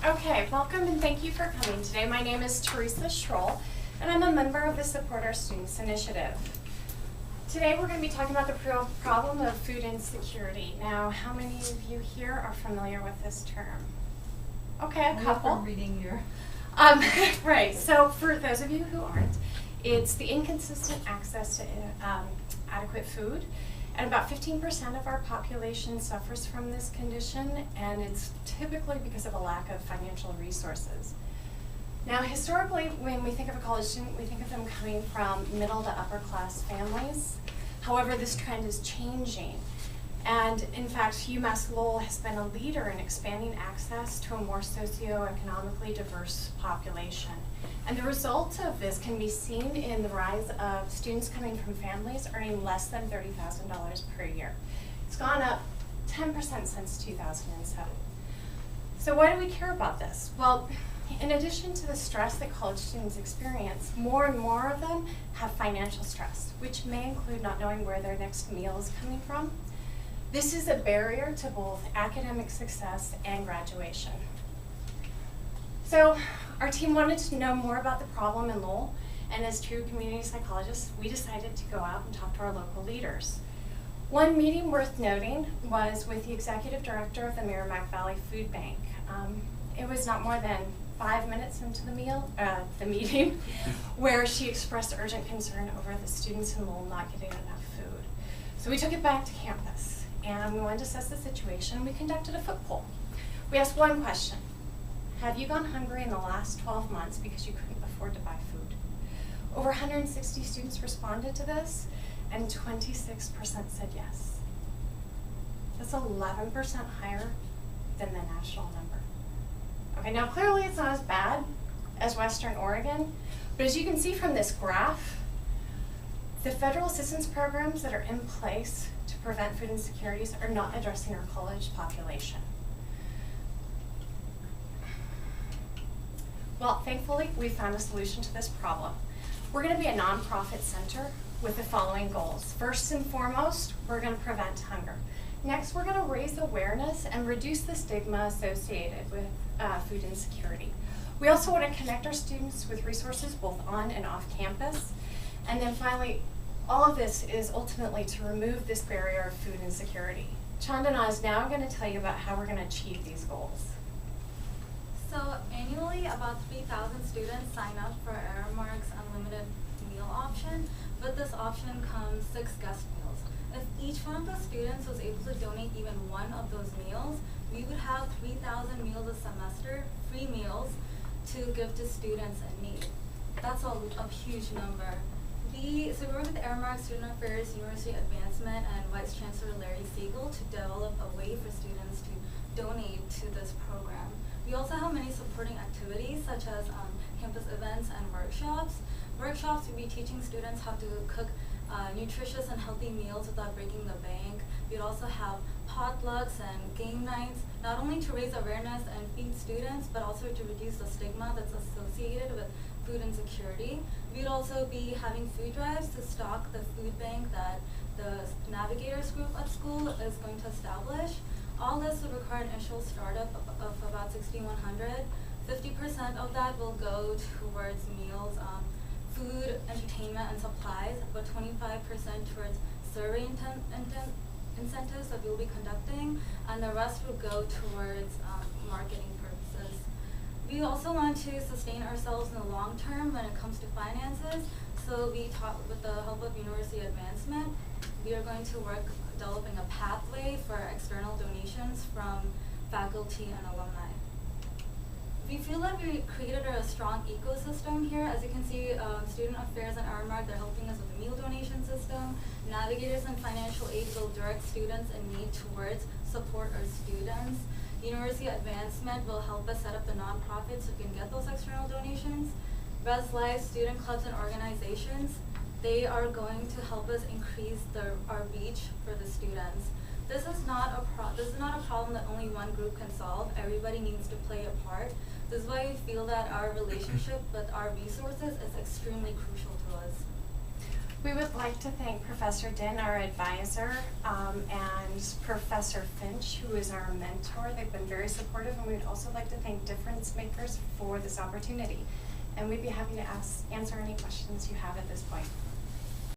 Okay, welcome and thank you for coming today. My name is Teresa Schroll, and I'm a member of the Support Our Students Initiative. Today we're going to be talking about the problem of food insecurity. Now, how many of you here are familiar with this term? Okay, a couple. From reading your... Right, so for those of you who aren't, it's the inconsistent access to adequate food. And about 15% of our population suffers from this condition, and it's typically because of a lack of financial resources. Now, historically, when we think of a college student, we think of them coming from middle to upper class families. However, this trend is changing. And in fact, UMass Lowell has been a leader in expanding access to a more socioeconomically diverse population. And the result of this can be seen in the rise of students coming from families earning less than $30,000 per year. It's gone up 10% since 2007. So why do we care about this? Well, in addition to the stress that college students experience, more and more of them have financial stress, which may include not knowing where their next meal is coming from. This is a barrier to both academic success and graduation. So our team wanted to know more about the problem in Lowell, and as true community psychologists, we decided to go out and talk to our local leaders. One meeting worth noting was with the executive director of the Merrimack Valley Food Bank. It was not more than 5 minutes into the meeting, where she expressed urgent concern over the students in Lowell not getting enough food. So we took it back to campus, and we wanted to assess the situation. We conducted a foot poll. We asked one question: have you gone hungry in the last 12 months because you couldn't afford to buy food? Over 160 students responded to this, and 26% said yes. That's 11% higher than the national number. Okay, now clearly it's not as bad as Western Oregon, but as you can see from this graph, the federal assistance programs that are in place to prevent food insecurities are not addressing our college population. Well, thankfully, we found a solution to this problem. We're going to be a nonprofit center with the following goals. First and foremost, we're going to prevent hunger. Next, we're going to raise awareness and reduce the stigma associated with food insecurity. We also want to connect our students with resources both on and off campus. And then finally, all of this is ultimately to remove this barrier of food insecurity. Chandana is now going to tell you about how we're going to achieve these goals. So annually, about 3,000 students sign up for Aramark's unlimited meal option. With this option comes 6 guest meals. If each one of the students was able to donate even one of those meals, we would have 3,000 meals a semester, free meals, to give to students in need. That's a huge number. We work with Aramark Student Affairs, University Advancement, and Vice Chancellor Larry Siegel to develop a way for students to donate to this program. We also have many supporting activities such as campus events and workshops. Workshops will be teaching students how to cook nutritious and healthy meals without breaking the bank. We'd also have potlucks and game nights, not only to raise awareness and feed students, but also to reduce the stigma that's associated with food insecurity. We'd also be having food drives to stock the food bank that the Navigators group at school is going to establish. All this would require an initial startup of about $6,100. 50% of that will go towards meals, food, entertainment, and supplies, but 25% towards survey incentives that we'll be conducting, and the rest will go towards marketing purposes. We also want to sustain ourselves in the long term when it comes to finances, so we talk with the help of University Advancement. We are going to work developing a pathway for external donations from faculty and alumni. We feel that we created a strong ecosystem here. As you can see, Student Affairs and Aramark, they're helping us with the meal donation system. Navigators and Financial Aid will direct students in need towards support our students. University Advancement will help us set up the nonprofits so we can get those external donations. Res Life, student clubs and organizations, they are going to help us increase our reach for the students. This is not a problem that only one group can solve. Everybody needs to play a part. This is why we feel that our relationship with our resources is extremely crucial to us. We would like to thank Professor Din, our advisor, and and Professor Finch, who is our mentor. They've been very supportive, and we would also like to thank DifferenceMakers for this opportunity. And we'd be happy to answer any questions you have at this point.